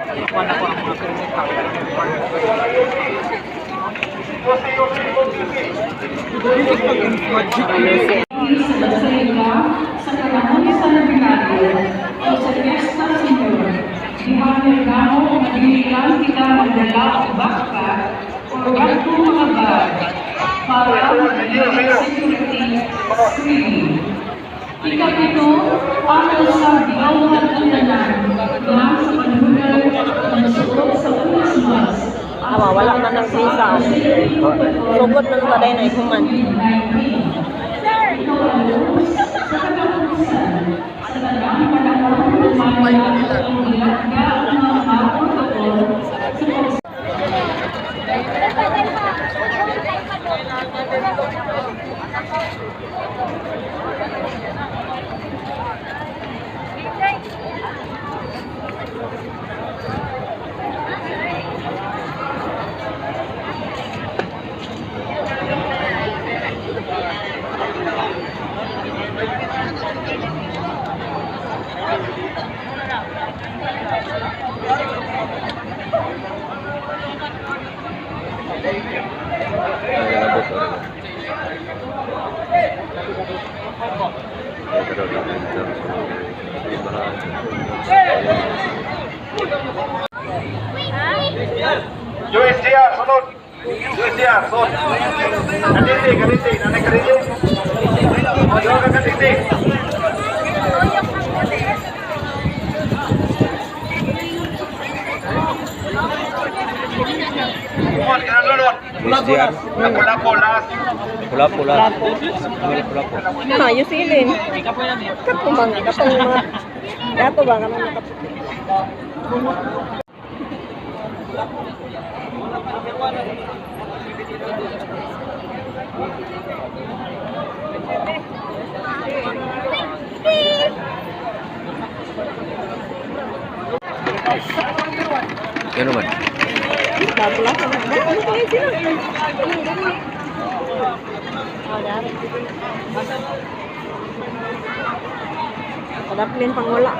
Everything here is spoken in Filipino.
Wala ko ang mga permit sa panahon sa nabinagyo o sa Fiesta Senyor, ihanir na mo magiligan kita magdala o baka o gato mga bag para magiging security screening. Ikapito, para sa biyawhan ng danan na sa panahunal ng suot sa unas mas. Wala man ng visa. Sugod ng taday na ikuman. USDR, sunod. USDR, sunod. Kaditi, kaditi. Nanay kaditi. Maduro ka kaditi. Kumot, kinalunod. USDR. Pula-pula. Pula-pula. Pula-pula. Ayos ilin. Kapo bang katong mga gato ba ka mga kapo. Yan naman. Babla ka na. Ano pa yun sila? Dari. Padaplin pang wala.